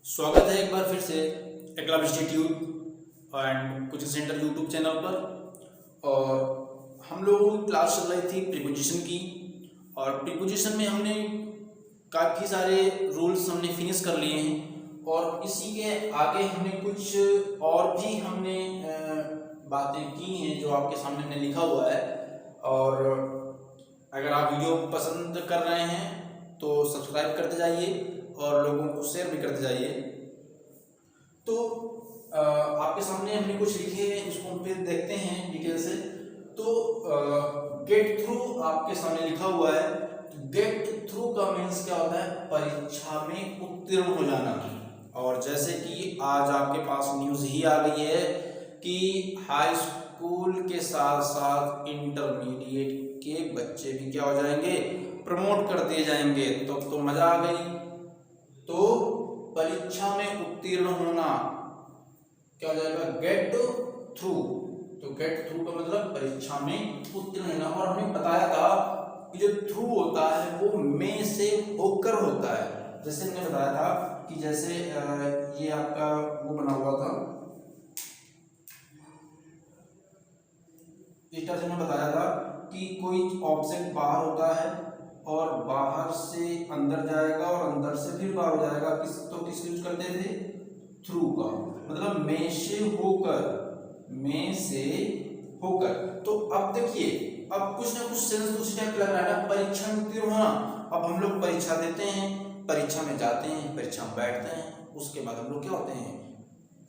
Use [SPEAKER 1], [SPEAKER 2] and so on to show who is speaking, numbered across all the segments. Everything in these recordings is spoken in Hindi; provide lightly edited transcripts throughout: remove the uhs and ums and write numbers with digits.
[SPEAKER 1] स्वागत है एक बार फिर से Eklavya institute and coaching centre YouTube channel पर। और हम लोगों की क्लास चल रही थी प्रीपोजिशन की, और प्रीपोजिशन में हमने काफ़ी सारे रूल्स हमने फिनिश कर लिए हैं। और इसी के आगे हमने कुछ और भी हमने बातें की हैं जो आपके सामने हमने लिखा हुआ है। और अगर आप वीडियो पसंद कर रहे हैं तो सब्सक्राइब करते जाइए और लोगों को शेयर भी करते जाइए। तो आपके सामने हमने कुछ लिखे हैं, इसको हम फिर देखते हैं डिटेल से। तो गेट थ्रू आपके सामने लिखा हुआ है। तो गेट थ्रू का मीन्स क्या होता है? परीक्षा में उत्तीर्ण हो जाना। और जैसे कि आज आपके पास न्यूज़ ही आ गई है कि हाई स्कूल के साथ साथ इंटरमीडिएट के बच्चे भी क्या हो जाएंगे? प्रमोट कर दिए जाएंगे। तो मजा आ गई। तो परीक्षा में उत्तीर्ण होना क्या हो जाएगा? Get through. तो गेट थ्रू का मतलब परीक्षा में उत्तीर्ण होना। और हमने बताया था कि जो थ्रू होता है वो में से होकर होता है। जैसे हमने बताया था कि जैसे ये आपका वो बना हुआ था, इस तरह से हमने बताया था कि कोई ऑब्जेक्ट बाहर होता है और बाहर से अंदर जाएगा और अंदर से फिर बाहर हो जाएगा। किस यूज करते थे? थ्रू का। मतलब में से होकर, में से होकर। तो अब देखिए, अब कुछ ना कुछ सेंस दूसरी टाइप लग रहा है ना, परीक्षा में उत्तीर्ण होना। अब हम लोग परीक्षा देते हैं, परीक्षा में जाते हैं, परीक्षा में बैठते हैं, उसके बाद हम लोग क्या होते हैं?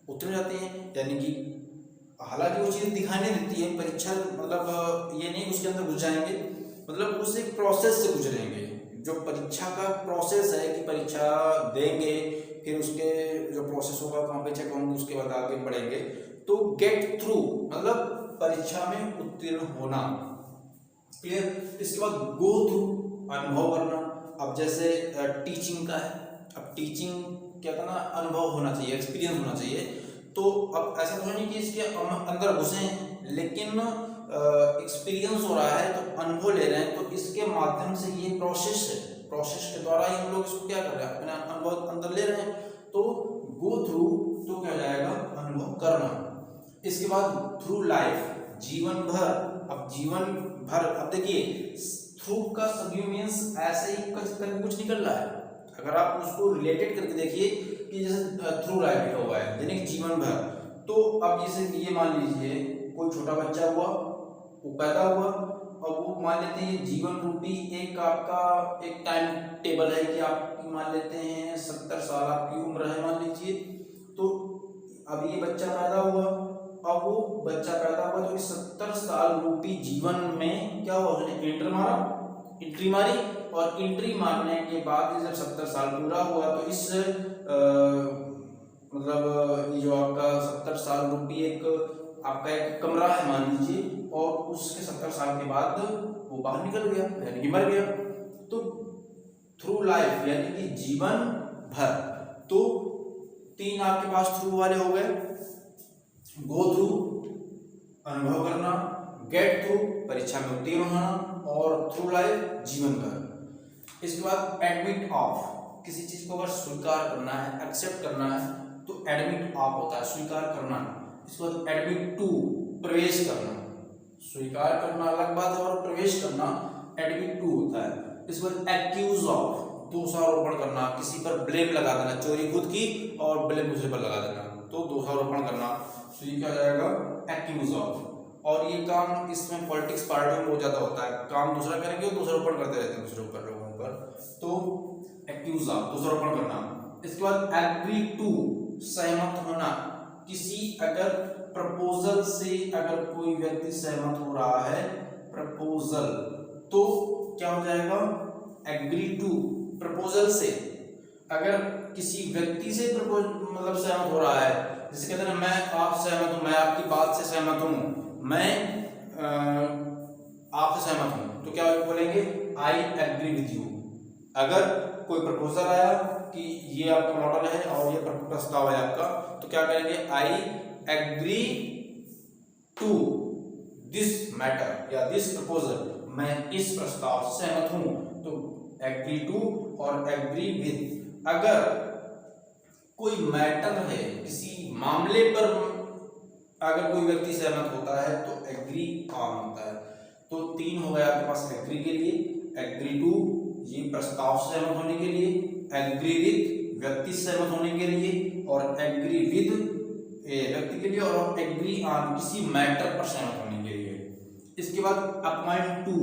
[SPEAKER 1] उत्तीर्ण जाते हैं। यानी कि हालांकि वो चीज़ दिखाई नहीं देती है परीक्षा, मतलब ये नहीं उसके अंदर घुस जाएंगे, मतलब उस एक प्रोसेस से गुजरेंगे। जो परीक्षा का प्रोसेस है कि परीक्षा देंगे, फिर उसके जो प्रोसेस होगा वहाँ पे चेक होंगे, उसके बाद आगे बढ़ेंगे। तो गेट थ्रू मतलब परीक्षा में उत्तीर्ण होना। क्लियर? इसके बाद गो थ्रू, अनुभव करना। अब जैसे टीचिंग का है, अब टीचिंग क्या करना? अनुभव होना चाहिए, एक्सपीरियंस होना चाहिए। तो अब ऐसा तो नहीं कि इसके अंदर घुसे हैं, लेकिन एक्सपीरियंस हो रहा है तो अनुभव ले रहे हैं। तो इसके माध्यम से ये प्रोसेस है, प्रोसेस के द्वारा ही हम लोग इसको क्या कर रहे हैं? अपना अनुभव अंदर ले रहे हैं। तो गो थ्रू तो क्या हो जाएगा? अनुभव करना। इसके बाद थ्रू लाइफ, जीवन भर। अब जीवन भर, अब देखिए थ्रू का सभी मीन्स ऐसे ही कुछ निकल रहा है। अगर आप उसको रिलेटेड करके देखिए कि जैसे थ्रू लाइफ लिखा हुआ है यानी कि जीवन भर। तो अब जैसे ये मान लीजिए कोई छोटा बच्चा हुआ, वो पैदा हुआ, और वो मान लेते हैं जीवन रूपी एक आपका एक टाइम टेबल है कि आप मान लेते हैं 70 साल आपकी उम्र है मान लीजिए। तो अब ये बच्चा पैदा हुआ, अब वो बच्चा पैदा हुआ तो इस 70 साल रूपी जीवन में क्या हुआ? उसने एंटर मारा, एंट्री मारी, और एंट्री मारने के बाद जब 70 साल पूरा हुआ तो इस मतलब ये जो आपका 70 साल रूपी एक आपका एक कमरा है मान लीजिए, और उसके 70 साल के बाद वो बाहर निकल गया यानी कि मर गया। तो थ्रू लाइफ यानी कि जीवन भर। तो तीन आपके पास थ्रू वाले हो गए। गो थ्रू अनुभव करना, गेट थ्रू परीक्षा में उत्तीर्ण होना, और थ्रू लाइफ जीवन भर। इसके बाद एडमिट ऑफ, किसी चीज को अगर स्वीकार करना है, एक्सेप्ट करना है तो एडमिट ऑफ होता है, स्वीकार करना। इसके बाद एडमिट टू, प्रवेश करना। स्वीकार करना अलग बात है और प्रवेश करना एडमिट टू होता है। इसके बाद एक्यूज ऑफ, दोषारोपण करना, किसी पर ब्लेम लगा देना, चोरी खुद की और ब्लेम दूसरे पर लगा देना, तो दोषारोपण करना। तो ये क्या जाएगा? Accused of. और ये काम इसमें पॉलिटिक्स पार्टी में बहुत ज्यादा होता है, काम दूसरा करेंगे और दोषारोपण करते रहते हैं दूसरे ऊपर, लोगों पर। तो एक्यूज ऑफ, दोषारोपण करना। इसके बाद एग्री टू, सहमत होना। किसी अगर प्रपोजल से अगर कोई व्यक्ति सहमत हो रहा है, प्रपोजल, तो क्या हो जाएगा? एग्री टू, प्रपोजल से। अगर किसी व्यक्ति से मतलब सहमत हो रहा है, जैसे कहते हैं मैं आप सहमत हूं, मैं आपकी बात से सहमत हूं, मैं आपसे सहमत हूं, तो क्या बोलेंगे? I agree with you. अगर कोई प्रपोजल आया कि ये आपका मॉडल है और ये प्रस्ताव है आपका, तो क्या करेंगे? I agree to this matter या दिस प्रपोजल, मैं इस प्रस्ताव से सहमत हूं। तो एग्री टू और एग्री विद। अगर कोई मैटर है, किसी मामले पर अगर कोई व्यक्ति सहमत होता है तो एग्री ऑन होता है। तो 3 हो गया आपके पास एग्री के लिए, एग्री टू ये प्रस्ताव से सहमत होने के लिए, एग्री विद व्यक्ति से सहमत होने के लिए, और एग्री विद व्यक्ति के लिए, और एग्री ऑन किसी मैटर पर सहमत होने के लिए। इसके बाद अपॉइंट टू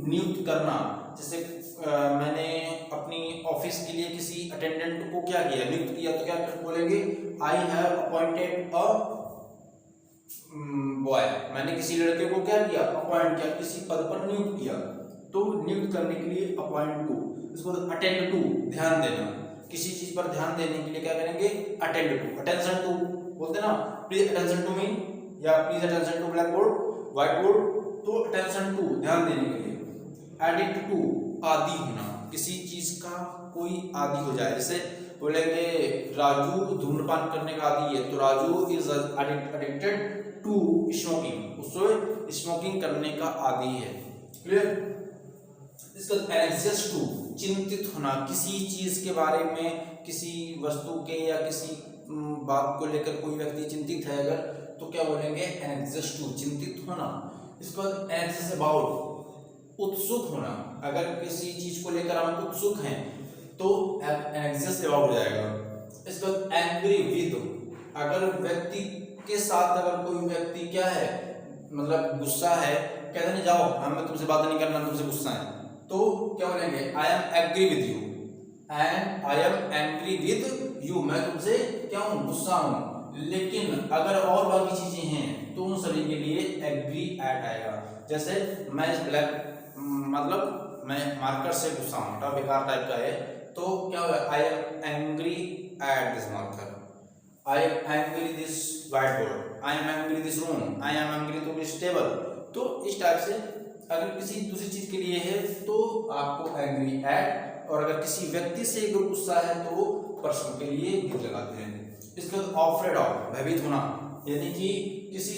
[SPEAKER 1] नियुक्त करना, जैसे मैंने अपनी ऑफिस के लिए किसी अटेंडेंट को क्या किया, नियुक्त किया, तो क्या बोलेंगे I have appointed a boy, मैंने किसी लड़के को क्या किया, अपॉइंट किया, किसी पद पर नियुक्त किया। तो नियुक्त करने के लिए अपॉइंट टू। इसको अटेंड टू ध्यान देना, किसी चीज पर ध्यान देने के लिए क्या करेंगे, अटेंड टू, अटेंशन टू बोलते ना, प्लीज अटेंशन टू मी या please attention to black board white board, तो अटेंशन टू ध्यान देने के लिए। एडिक्ट टू आदी होना, किसी चीज का कोई आदी हो जाए, जैसे बोलेंगे राजू धूम्रपान करने का आदी है, तो Raju is addicted to smoking, उसको स्मोकिंग करने का आदी है। क्लियर। इसका एंग्जियस टू चिंतित होना, किसी चीज के बारे में, किसी वस्तु के या किसी बात को लेकर कोई व्यक्ति चिंतित है अगर, तो क्या बोलेंगे एंग्जियस टू चिंतित होना। इसके बाद एंग्जियस अबाउट उत्सुक होना, अगर किसी चीज को लेकर हम उत्सुक हैं तो एंग्जियस अबाउट हो जाएगा। इसके बाद एंग्री विद, अगर व्यक्ति के साथ अगर कोई व्यक्ति क्या है मतलब गुस्सा है, कहते नहीं जाओ हमें तुमसे बात नहीं करना, तुमसे गुस्सा है, तो क्या बोलेंगे I am agree with you, and I am angry with you, मैं तुमसे क्या हूँ, गुस्सा हूँ। लेकिन अगर और बाकी चीजें हैं तो उन सभी के लिए एग्री एट आएगा। जैसे मैं इस ब्लैक मतलब मैं मार्कर से गुस्सा हूँ, बेकार टाइप का है, तो क्या होगा I am angry at this marker, I am angry this white board, I am angry this room, I am angry to this table. तो इस टाइप से अगर किसी दूसरी चीज के लिए है तो आपको एंग्री एट, और अगर किसी व्यक्ति से अगर गुस्सा है तो पर्सन के लिए विद लगाते हैं। इसके बाद ऑफ्रेड ऑफ भयभीत होना, यानी कि किसी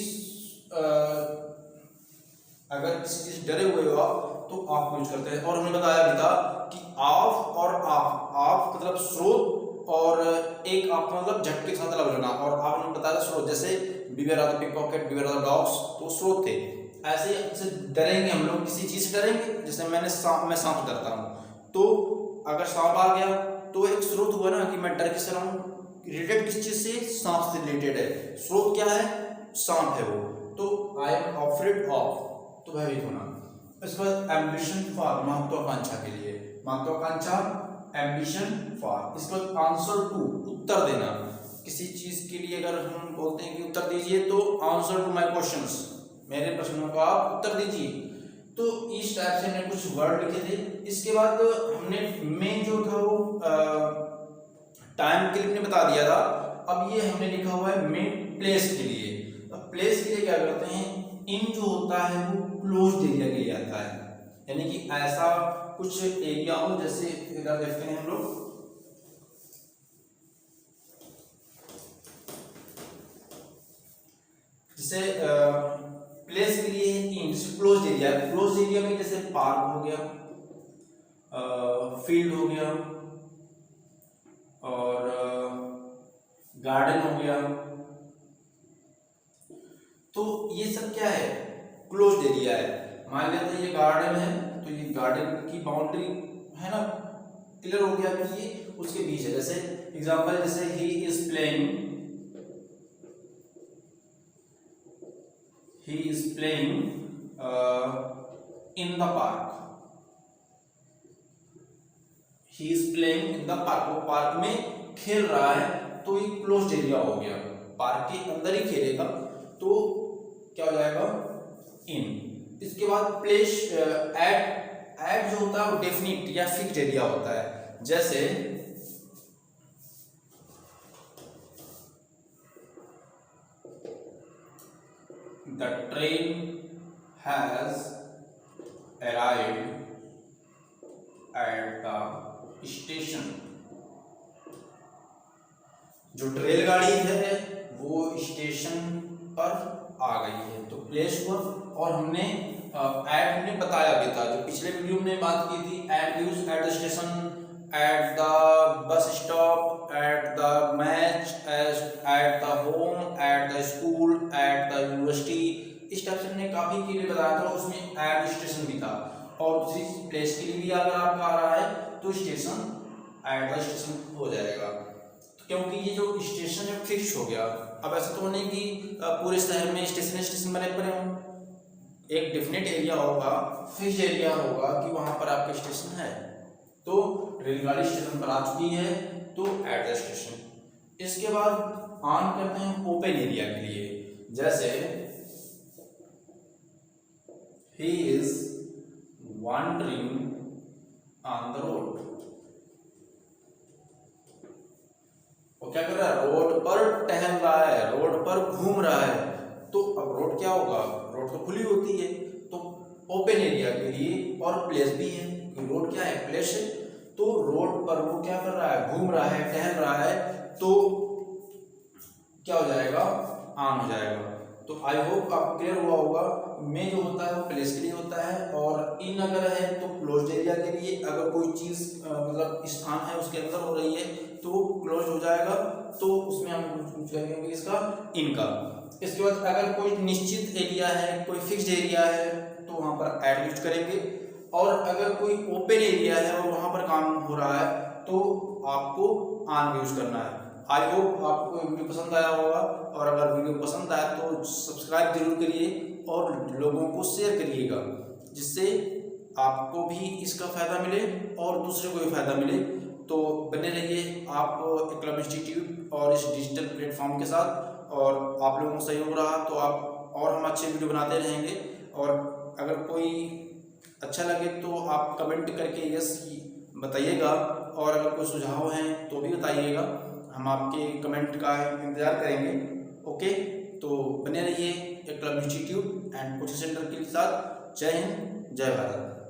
[SPEAKER 1] अगर किसी चीज डरे हुए हो आप तो ऑफ यूज करते हैं। और हमने बताया भी था कि ऑफ और ऑफ मतलब स्रोत, और एक ऑफ मतलब झटके के साथ अलग लेना, और आप हमने बताया स्रोत, जैसे beware of the pickpocket, beware of the dogs, तो स्रोत थे। ऐसे डरेंगे हम लोग, किसी चीज से डरेंगे, जैसे मैं सांप डरता हूँ, तो अगर सांप आ गया तो एक स्रोत हुआ ना कि मैं डर किस रहा हूँ, रिलेटेड किस चीज से, सांप से रिलेटेड है, स्रोत क्या है, सांप है वो, तो आई एम ऑफ्रेड ऑफ, तो भयभीत होना। इसके बाद एम्बिशन फॉर महत्वाकांक्षा के लिए, महत्वाकांक्षा एम्बिशन फॉर। इसके बाद आंसर टू उत्तर देना, किसी चीज के लिए अगर हम बोलते हैं कि उत्तर दीजिए तो आंसर टू माय क्वेश्चंस, मेरे प्रश्नों का आप उत्तर दीजिए। तो इस टाइप से हमने कुछ वर्ड लिखे थे। इसके बाद हमने मेन जो था वो टाइम के लिए बता दिया था। अब ये हमने लिखा हुआ है मेन प्लेस के लिए। अब प्लेस के लिए क्या करते हैं, इन जो होता है वो क्लोज्ड एरिया के लिए आता है, यानी कि ऐसा कुछ एरिया हो, जैसे इधर देखते हैं हम लोग, जैसे प्लेस के लिए इन क्लोज्ड एरिया, क्लोज्ड एरिया में जैसे पार्क हो गया, फील्ड हो गया, और गार्डन हो गया, तो ये सब क्या है, क्लोज्ड एरिया है। मान लेते हैं ये गार्डन है, तो ये गार्डन की बाउंड्री है ना, क्लियर हो गया कि ये उसके बीच है। जैसे एग्जांपल, जैसे he is playing in the park, he is playing in the park, वो पार्क में खेल रहा है, तो ये क्लोज्ड एरिया हो गया, पार्क के अंदर ही खेलेगा, तो क्या हो जाएगा, इन। इसके बाद प्लेस एट जो होता है वो डेफिनिट या फिक्स्ड एरिया होता है, जैसे the train has arrived at the station, जो रेलगाड़ी है वो स्टेशन पर आ गई है, तो प्लेस हुआ। और हमने एट हमने बताया भी था, जो पिछले वीडियो में बात की थी, at use at the station, at the bus stop, at the match, at the home, at the school, at the university। इस टाइप से हमने काफी के लिए बताया था, उसमें एट स्टेशन भी था। और दूसरी प्लेस के लिए भी अगर आपका आ रहा है तो स्टेशन एट द स्टेशन हो जाएगा, क्योंकि ये जो स्टेशन है फिक्स हो गया। अब ऐसा तो नहीं कि पूरे शहर में स्टेशन स्टेशन बने पड़े हों, एक डेफिनेट एरिया होगा, फिक्स एरिया होगा कि वहां पर आपका स्टेशन है। तो रेलगाड़ी स्टेशन पर आ चुकी है तो एट द स्टेशन। इसके बाद ऑन करते हैं ओपन एरिया के लिए, जैसे he is wandering on the road. वो क्या कर रहा है, रोड पर टहल रहा है, रोड पर घूम रहा है। तो अब रोड क्या होगा, रोड तो खुली होती है, तो ओपन एरिया के लिए और प्लेस भी है, रोड क्या है, प्लेस है। तो रोड पर वो क्या कर रहा है, घूम रहा है, टहल रहा है, तो क्या हो जाएगा, ऑन हो जाएगा। तो आई होप आपको क्लियर हुआ होगा। में जो होता है वो प्लेस के लिए होता है, और इन अगर है तो क्लोज्ड एरिया के लिए। अगर कोई चीज मतलब स्थान है उसके अंदर हो रही है तो वो क्लोज हो जाएगा, तो उसमें हम यूज करेंगे इसका इनका। इसके बाद अगर कोई निश्चित एरिया है, कोई फिक्स्ड एरिया है, तो वहां पर एट यूज करेंगे। और अगर कोई ओपन एरिया है और वहां पर काम हो रहा है तो आपको ऑन यूज करना है। आई होप आपको वीडियो पसंद आया होगा, और अगर वीडियो पसंद आया तो सब्सक्राइब जरूर करिए और लोगों को शेयर करिएगा, जिससे आपको भी इसका फ़ायदा मिले और दूसरे को भी फ़ायदा मिले। तो बने रहिए आप एकलव्य इंस्टीट्यूट और इस डिजिटल प्लेटफॉर्म के साथ, और आप लोगों को सहयोग रहा तो आप और हम अच्छे वीडियो बनाते रहेंगे। और अगर कोई अच्छा लगे तो आप कमेंट करके यस बताइएगा, और अगर कोई सुझाव हैं तो भी बताइएगा, हम आपके कमेंट का इंतज़ार करेंगे। ओके, तो बने रहिए Eklavya institute and coaching centre के साथ। जय हिंद, जय भारत।